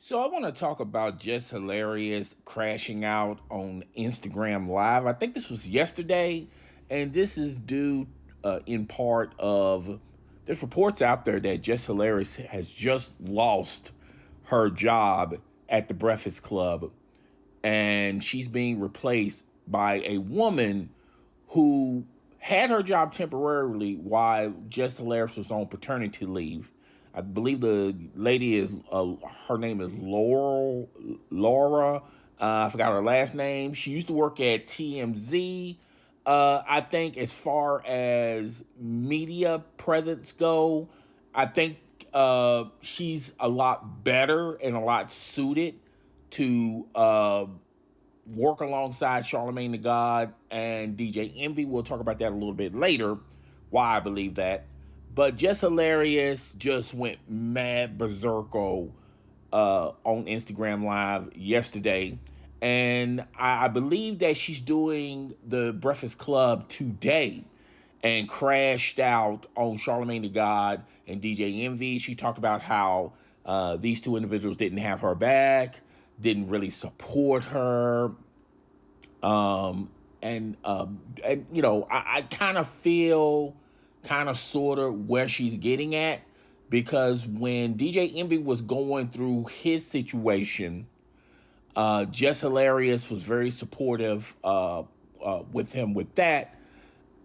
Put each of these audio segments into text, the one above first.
So I want to talk about Jess Hilarious crashing out on Instagram Live. I think this was yesterday, and this is due in part of there's reports out there that Jess Hilarious has just lost her job at the Breakfast Club, and she's being replaced by a woman who had her job temporarily while Jess Hilarious was on paternity leave. I believe the lady is her name is Laura. I forgot her last name. She used to work at TMZ. I think as far as media presence go, I think she's a lot better and a lot suited to work alongside Charlamagne Tha God and DJ Envy. We'll talk about that a little bit later, why I believe that. But Jess Hilarious just went mad berserko on Instagram Live yesterday. And I believe that she's doing the Breakfast Club today and crashed out on Charlamagne Tha God and DJ Envy. She talked about how these two individuals didn't have her back, didn't really support her. And you know, I kind of feel kind of sort of where she's getting at, because when DJ Envy was going through his situation, Jess Hilarious was very supportive with him with that.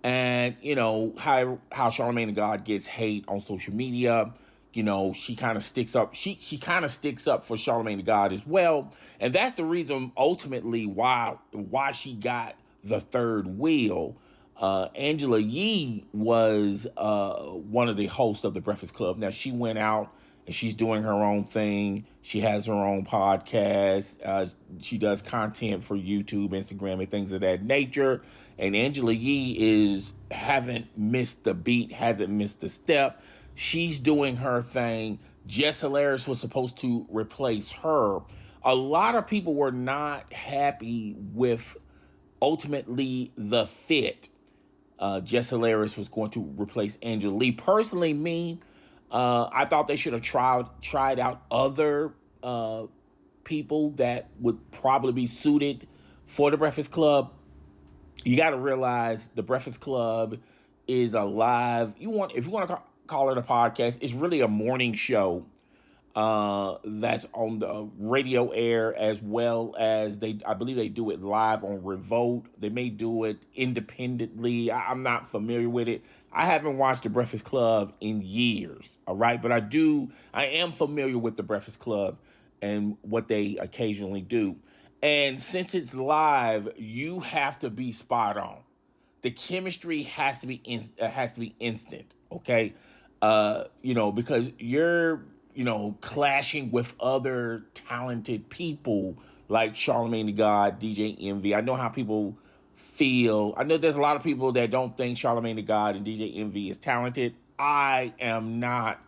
And you know how Charlamagne Tha God gets hate on social media. You know, she kind of sticks up. She kind of sticks up for Charlamagne Tha God as well, and that's the reason ultimately why she got the third wheel. Angela Yee was one of the hosts of the Breakfast Club. Now she went out and she's doing her own thing. She has her own podcast. She does content for YouTube, Instagram, and things of that nature. And Angela Yee haven't missed the beat, hasn't missed the step. She's doing her thing. Jess Hilarious was supposed to replace her. A lot of people were not happy with ultimately the fit. Jess Hilarious was going to replace Angela Yee. Personally, I thought they should have tried out other people that would probably be suited for the Breakfast Club. You got to realize the Breakfast Club is a live. If you want to call it a podcast, it's really a morning show that's on the radio air, as well as I believe they do it live on Revolt. They may do it independently. I'm not familiar with it. I haven't watched the Breakfast Club in years, all right? But I am familiar with the Breakfast Club and what they occasionally do. And since it's live, you have to be spot on. The chemistry has to be instant, okay? You know, because you're clashing with other talented people like Charlamagne Tha God, DJ Envy. I know how people feel. I know there's a lot of people that don't think Charlamagne Tha God and DJ Envy is talented. I am not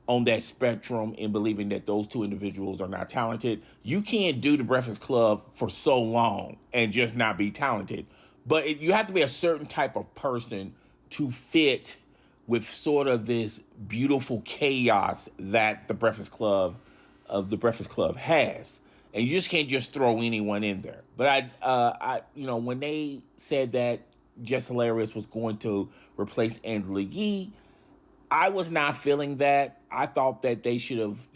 on that spectrum in believing that those two individuals are not talented. You can't do the Breakfast Club for so long and just not be talented. But you have to be a certain type of person to fit with sort of this beautiful chaos that the Breakfast Club has. And you just can't just throw anyone in there. But when they said that Jess Hilarious was going to replace Angela Yee, I was not feeling that. I thought that they should have,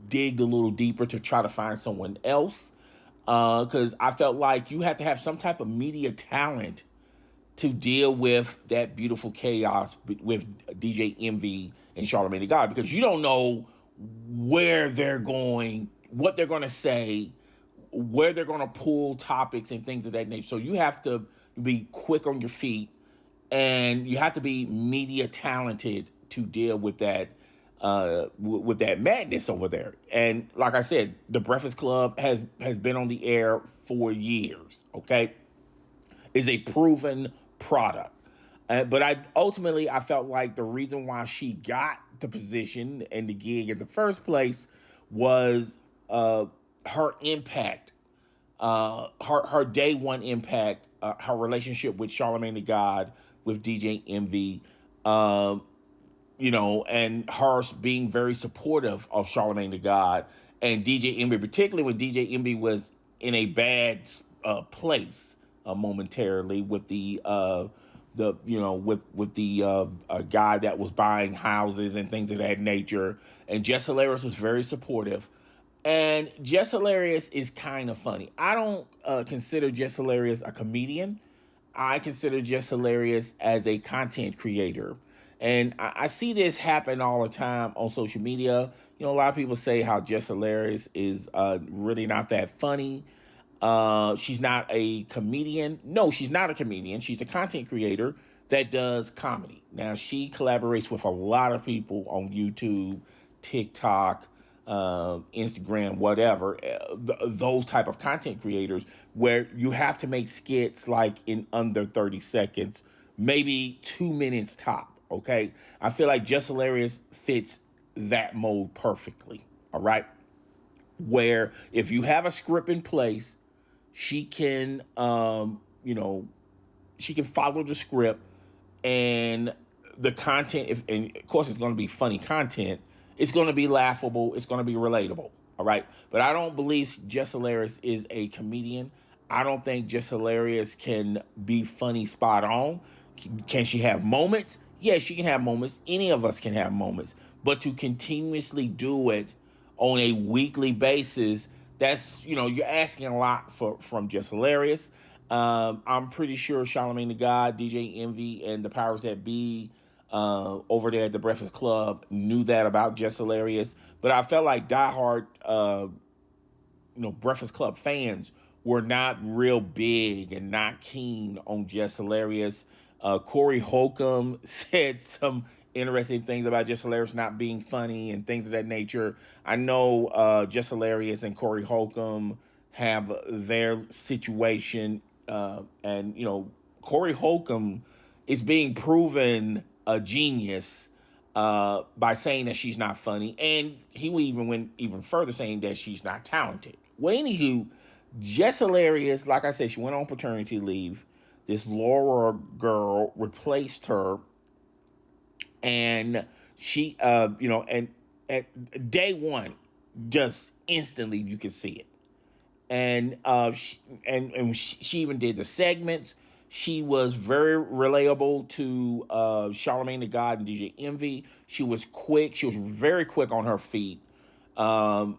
digged a little deeper to try to find someone else. Because I felt like you had to have some type of media talent to deal with that beautiful chaos with DJ Envy and Charlamagne Tha God, because you don't know where they're going, what they're going to say, where they're going to pull topics and things of that nature. So you have to be quick on your feet, and you have to be media talented to deal with that madness over there. And like I said, the Breakfast Club has been on the air for years. Okay, is a proven product. But I felt like the reason why she got the position and the gig in the first place was her impact, her day one impact, her relationship with Charlamagne Tha God, with DJ Envy, and her being very supportive of Charlamagne Tha God and DJ Envy, particularly when DJ Envy was in a bad place momentarily with the with the guy that was buying houses and things of that nature. And Jess Hilarious was very supportive. And Jess Hilarious is kind of funny. I don't consider Jess Hilarious a comedian. I consider Jess Hilarious as a content creator. And I see this happen all the time on social media. You know, a lot of people say how Jess Hilarious is really not that funny. She's not a comedian. No, she's not a comedian. She's a content creator that does comedy. Now, she collaborates with a lot of people on YouTube, TikTok, Instagram, whatever, those type of content creators where you have to make skits like in under 30 seconds, maybe 2 minutes top. Okay. I feel like Jess Hilarious fits that mold perfectly. All right. Where if you have a script in place, she can, she can follow the script and the content. And of course, it's going to be funny content. It's going to be laughable. It's going to be relatable. All right. But I don't believe Jess Hilarious is a comedian. I don't think Jess Hilarious can be funny spot on. Can she have moments? Yes, she can have moments. Any of us can have moments. But to continuously do it on a weekly basis, that's, you're asking a lot from Jess Hilarious. I'm pretty sure Charlamagne Tha God, DJ Envy, and the powers that be over there at the Breakfast Club knew that about Jess Hilarious. But I felt like diehard, Breakfast Club fans were not real big and not keen on Jess Hilarious. Corey Holcomb said some interesting things about Jess Hilarious not being funny and things of that nature. I know Jess Hilarious and Corey Holcomb have their situation, and Corey Holcomb is being proven a genius by saying that she's not funny, and he even went even further saying that she's not talented. Well, anywho, Jess Hilarious, like I said, she went on paternity leave. This Laura girl replaced her, and she, and at day one, just instantly you could see it. And she even did the segments. She was very relatable to Charlamagne Tha God and DJ Envy. She was quick. She was very quick on her feet. And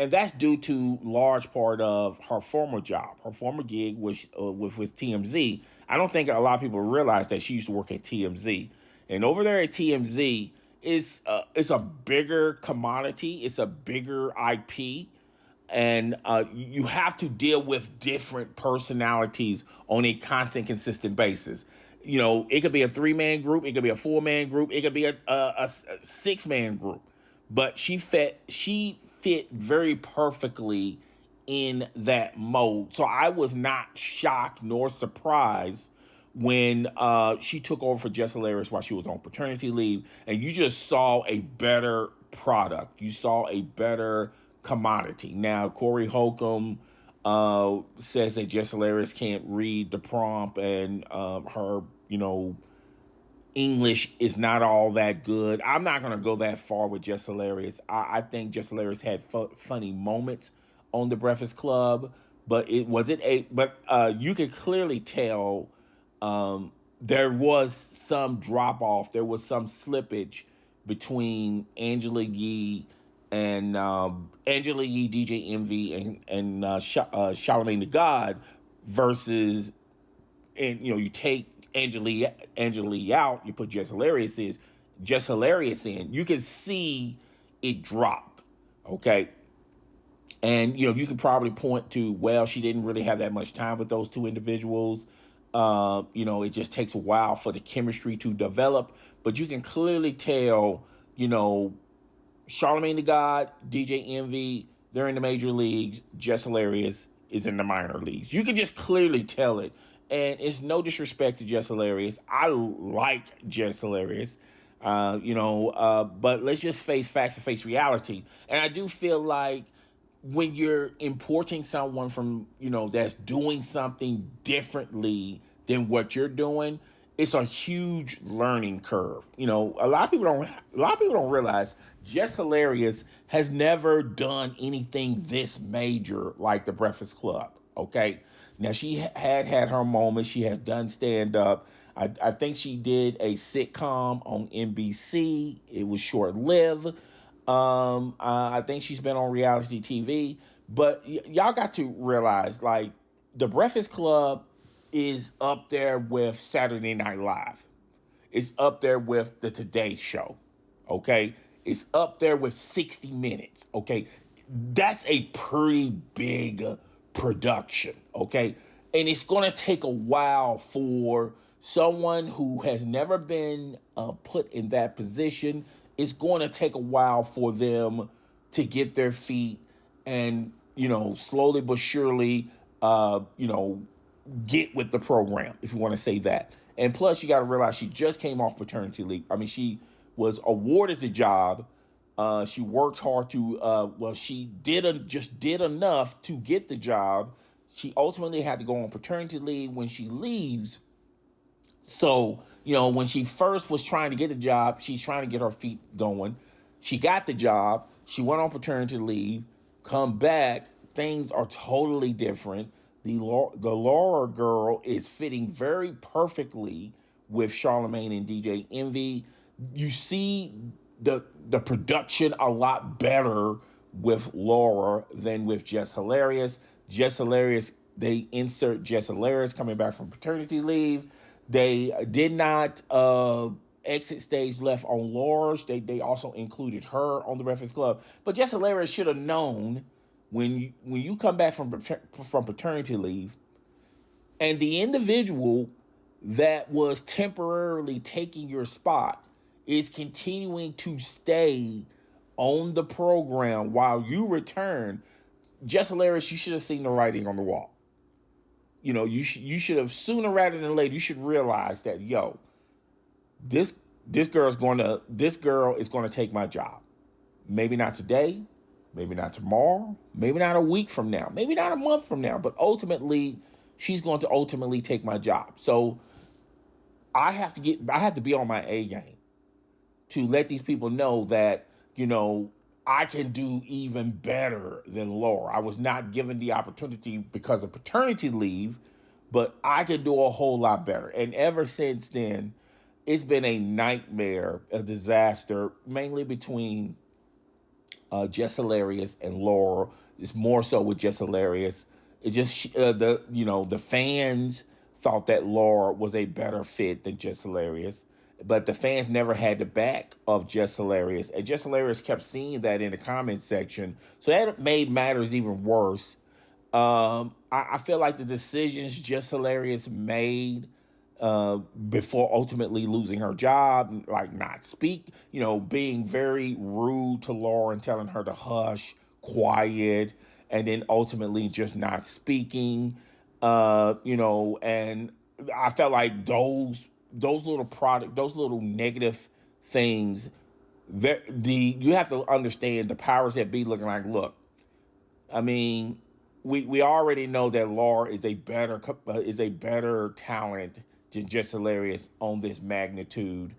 that's due to large part of her former job. Her former gig was with TMZ. I don't think a lot of people realize that she used to work at TMZ. And over there at TMZ, it's a bigger commodity. It's a bigger IP. And you have to deal with different personalities on a constant, consistent basis. It could be a 3-man group. It could be a 4-man group. It could be a 6-man group. But she fit very perfectly in that mode. So I was not shocked nor surprised when she took over for Jess Hilarious while she was on paternity leave. And you just saw a better product. You saw a better commodity. Now, Corey Holcomb says that Jess Hilarious can't read the prompt, and her, English is not all that good. I'm not going to go that far with Jess Hilarious. I think Jess Hilarious had funny moments on the Breakfast Club, but you could clearly tell there was some drop off. There was some slippage between Angela Yee, DJ Envy, and Charlamagne Tha God versus, and you take Angela Yee out, you put Jess Hilarious in, you can see it drop. Okay. And you can probably point to, well, she didn't really have that much time with those two individuals. It just takes a while for the chemistry to develop, but you can clearly tell, Charlamagne Tha God, DJ Envy, they're in the major leagues. Jess Hilarious is in the minor leagues. You can just clearly tell it. And it's no disrespect to Jess Hilarious. I like Jess Hilarious, but let's just face facts and face reality. And I do feel like when you're importing someone from, that's doing something differently than what you're doing, it's a huge learning curve. A lot of people don't realize Jess Hilarious has never done anything this major like the Breakfast Club. Okay, now she had her moments. She has done stand up. I think she did a sitcom on NBC. It was short lived. I think she's been on reality TV, but y'all got to realize, like, the Breakfast Club is up there with Saturday Night Live. It's up there with the Today Show. Okay, it's up there with 60 Minutes. Okay, that's a pretty big production. Okay, and it's gonna take a while for someone who has never been put in that position. It's going to take a while for them to get their feet and, slowly but surely, get with the program, if you want to say that. And plus, you got to realize she just came off maternity leave. I mean, she was awarded the job. She worked hard to, she just did enough to get the job. She ultimately had to go on paternity leave. When she leaves, so, when she first was trying to get the job, she's trying to get her feet going. She got the job. She went on paternity leave, come back. Things are totally different. The Laura girl is fitting very perfectly with Charlamagne and DJ Envy. You see the production a lot better with Laura than with Jess Hilarious. Jess Hilarious, they insert Jess Hilarious coming back from paternity leave. They did not exit stage left on Laura's. They also included her on the Breakfast Club. But Jess Hilarious should have known when you come back from paternity leave, and the individual that was temporarily taking your spot is continuing to stay on the program while you return. Jess Hilarious, you should have seen the writing on the wall. You should have, sooner rather than later, you should realize that, this girl is going to take my job. Maybe not today, maybe not tomorrow, maybe not a week from now, maybe not a month from now, but ultimately she's going to ultimately take my job. So I have to be on my A game to let these people know that, I can do even better than Laura. I was not given the opportunity because of paternity leave, but I can do a whole lot better. And ever since then, it's been a nightmare, a disaster, mainly between Jess Hilarious and Laura. It's more so with Jess Hilarious. It just the fans thought that Laura was a better fit than Jess Hilarious, but the fans never had the back of Jess Hilarious, and Jess Hilarious kept seeing that in the comments section, so that made matters even worse. I feel like the decisions Jess Hilarious made before ultimately losing her job, like not speak, being very rude to Lauren, telling her to hush, quiet, and then ultimately just not speaking, and I felt like those little negative things, you have to understand the powers that be looking like, look, I mean, we already know that Laura is a better talent than Jess Hilarious on this magnitude.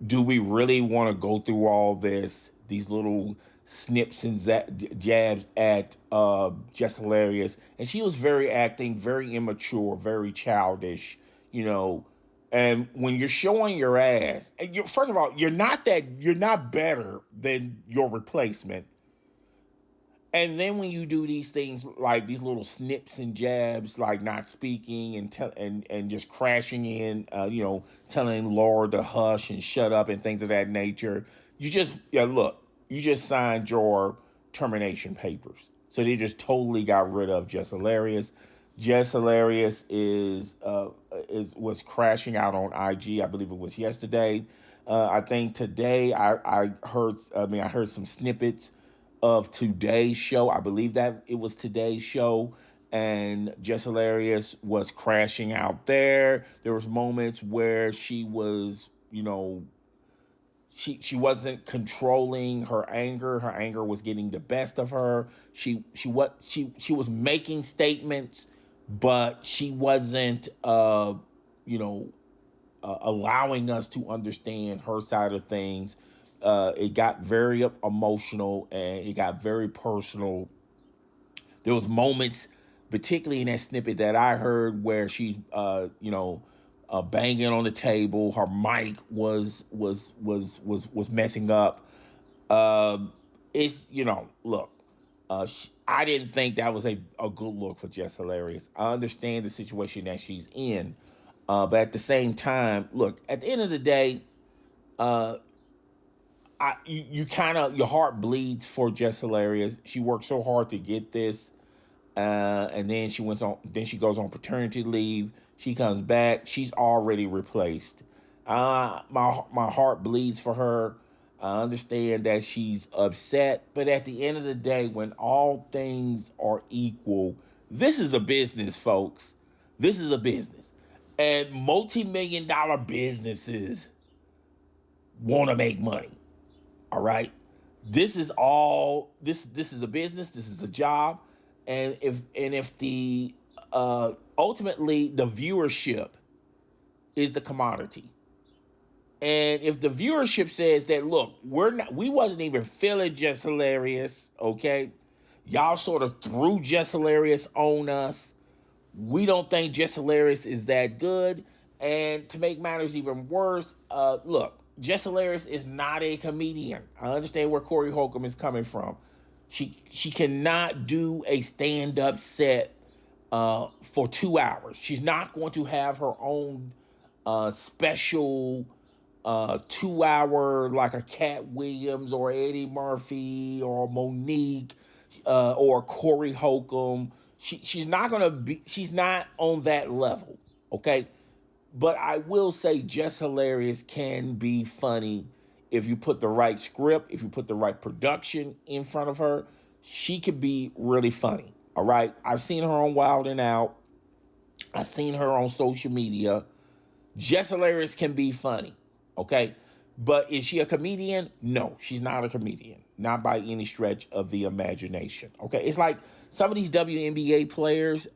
Do we really want to go through all these little snips and jabs at Jess Hilarious? And she was very immature, very childish, And when you're showing your ass, and first of all, you're not better than your replacement. And then when you do these things, like these little snips and jabs, like not speaking and just crashing in, telling Laura to hush and shut up and things of that nature, you just signed your termination papers. So they just totally got rid of Jess Hilarious. Jess Hilarious was crashing out on IG. I believe it was yesterday. I think today I heard some snippets of today's show. I believe that it was today's show, and Jess Hilarious was crashing out there. There was moments where she was, she wasn't controlling her anger. Her anger was getting the best of her. She was making statements, but she wasn't allowing us to understand her side of things. It got very emotional and it got very personal. There was moments, particularly in that snippet that I heard, where she's, banging on the table. Her mic was messing up. It's look. I didn't think that was a good look for Jess Hilarious. I understand the situation that she's in, but at the same time, look. At the end of the day, you kind of your heart bleeds for Jess Hilarious. She worked so hard to get this, and then she went on. Then she goes on paternity leave. She comes back. She's already replaced. My heart bleeds for her. I understand that she's upset, but at the end of the day, when all things are equal, this is a business, folks. This is a business, and multi-million-dollar businesses want to make money. All right. This is all this is a business, this is a job. And if the ultimately the viewership is the commodity. And if the viewership says that, look, we wasn't even feeling Jess Hilarious, okay? Y'all sort of threw Jess Hilarious on us. We don't think Jess Hilarious is that good. And to make matters even worse, look, Jess Hilarious is not a comedian. I understand where Corey Holcomb is coming from. She cannot do a stand-up set for 2 hours. She's not going to have her own special 2 hour like a Cat Williams or Eddie Murphy or Monique or Corey Holcomb. She's not gonna be. She's not on that level. Okay, but I will say Jess Hilarious can be funny if you put the right script, if you put the right production in front of her. She could be really funny. All right, I've seen her on Wild and Out. I've seen her on social media. Jess Hilarious can be funny, okay? But is she a comedian? No, she's not a comedian. Not by any stretch of the imagination, okay? It's like some of these WNBA players,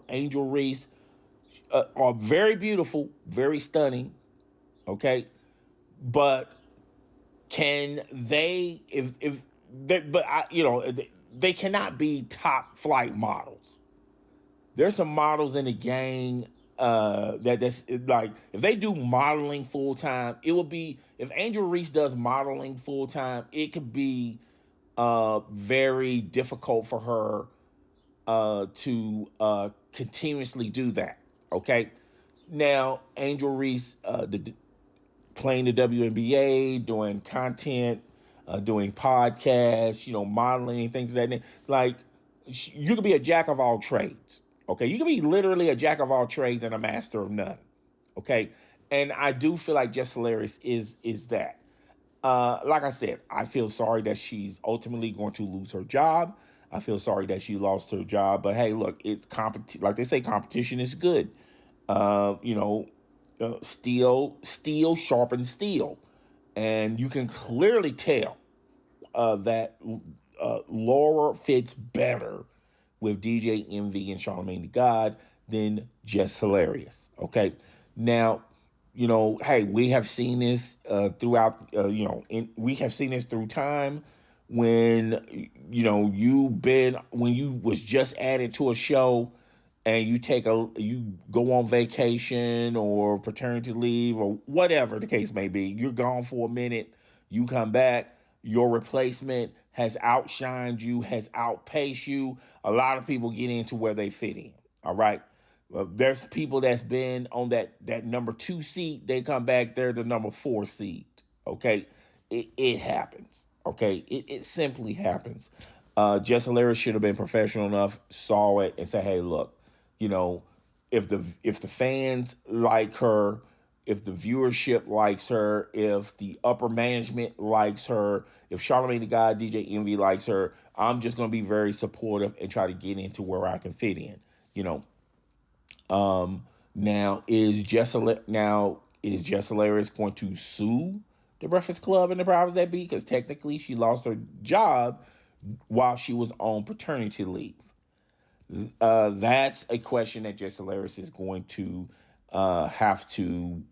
Angel Reese, are very beautiful, very stunning, okay? But can they, if they, but I, they cannot be top flight models. There's some models in the game that's like, if they do modeling full time, it will be, if Angel Reese does modeling full time, it could be very difficult for her to continuously do that. Okay, now Angel Reese, playing the WNBA, doing content, doing podcasts, modeling and things of that nature. Like, you could be a jack of all trades. Okay, you can be literally a jack of all trades and a master of none. Okay, and I do feel like Jess Hilarious is that. Like I said, I feel sorry that she's ultimately going to lose her job. I feel sorry that she lost her job. But hey, look, it's like they say, competition is good. Steel sharpens steel, and you can clearly tell that Laura fits better with DJ Envy and Charlamagne Tha God than Jess Hilarious. Okay, now, hey, we have seen this throughout. We have seen this through time when when you was just added to a show and you go on vacation or paternity leave or whatever the case may be. You're gone for a minute. You come back. Your replacement has outshined you, has outpaced you. A lot of people get into where they fit in. All right. There's people that's been on that number 2 seat. They come back. They're the number 4 seat. Okay. It happens. Okay. It simply happens. Jess Hilarious should have been professional enough, saw it, and said, hey, look, if the fans like her, if the viewership likes her, if the upper management likes her, if Charlamagne Tha God, DJ Envy likes her, I'm just going to be very supportive and try to get into where I can fit in. Now is Jess Hilarious going to sue the Breakfast Club and the powers that be? Because technically she lost her job while she was on paternity leave. That's a question that Jess Hilarious is going to have to,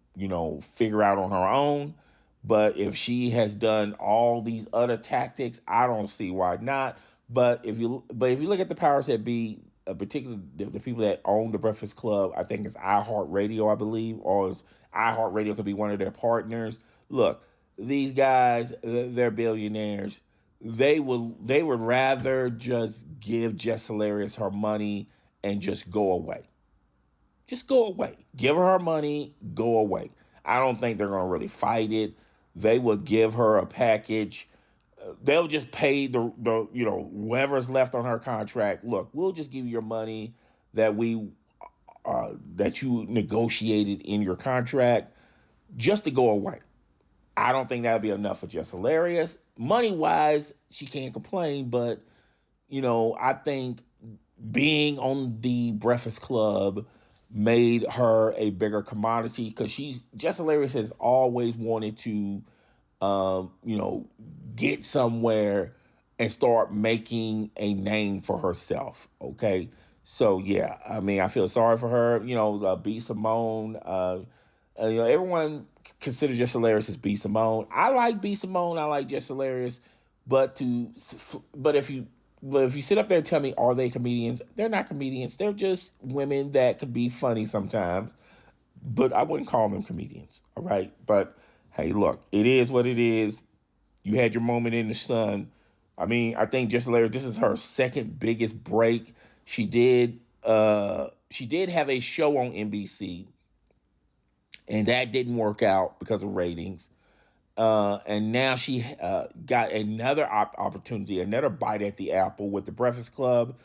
figure out on her own. But if she has done all these other tactics, I don't see why not. But if you look at the powers that be, particularly the people that own the Breakfast Club, I think it's iHeartRadio, I believe, or iHeartRadio could be one of their partners. Look, these guys, they're billionaires. They would rather just give Jess Hilarious her money and just go away. Just go away. Give her her money, go away. I don't think they're going to really fight it. They would give her a package. They'll just pay the whoever's left on her contract. Look, we'll just give you your money that that you negotiated in your contract just to go away. I don't think that would be enough for Jess Hilarious. Money wise, she can't complain, but I think being on the Breakfast Club made her a bigger commodity because Jess Hilarious has always wanted to, get somewhere and start making a name for herself. Okay, so yeah, I mean, I feel sorry for her. B Simone. Everyone considers Jess Hilarious as B Simone. I like B Simone. I like Jess Hilarious, but if you sit up there and tell me, are they comedians? They're not comedians. They're just women that could be funny sometimes, but I wouldn't call them comedians. All right. But hey, look, it is what it is. You had your moment in the sun. I mean, I think Jess Hilarious, this is her second biggest break. She did have a show on NBC, and that didn't work out because of ratings. And now she got another opportunity, another bite at the apple with the Breakfast Club.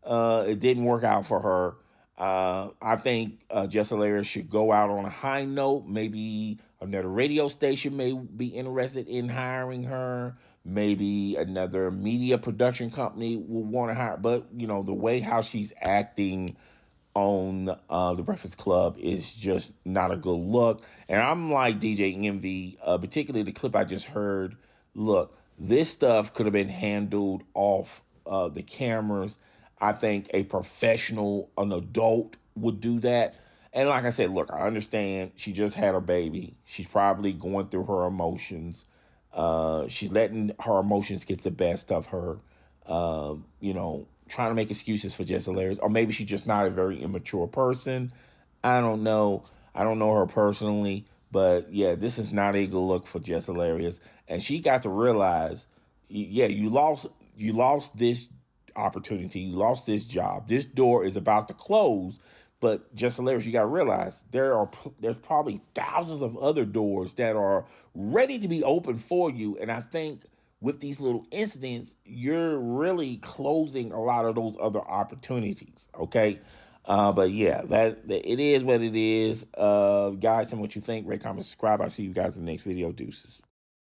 It didn't work out for her. I think Jess Hilarious should go out on a high note. Maybe another radio station may be interested in hiring her. Maybe another media production company will want to hire. But the way how she's acting on the Breakfast Club is just not a good look. And I'm like DJ Envy, particularly the clip I just heard. Look, this stuff could have been handled off the cameras. I think a professional, an adult would do that. And like I said, look, I understand she just had her baby. She's probably going through her emotions. She's letting her emotions get the best of her. Trying to make excuses for Jess Hilarious, or maybe she's just not a very immature person. I don't know. I don't know her personally, but yeah, this is not a good look for Jess Hilarious, and she got to realize, yeah, you lost this opportunity, you lost this job. This door is about to close, but Jess Hilarious, you got to realize there's probably thousands of other doors that are ready to be open for you, and I think with these little incidents, you're really closing a lot of those other opportunities. Okay. But yeah, that it is what it is. Guys, tell me what you think. Rate, comment, subscribe. I'll see you guys in the next video. Deuces.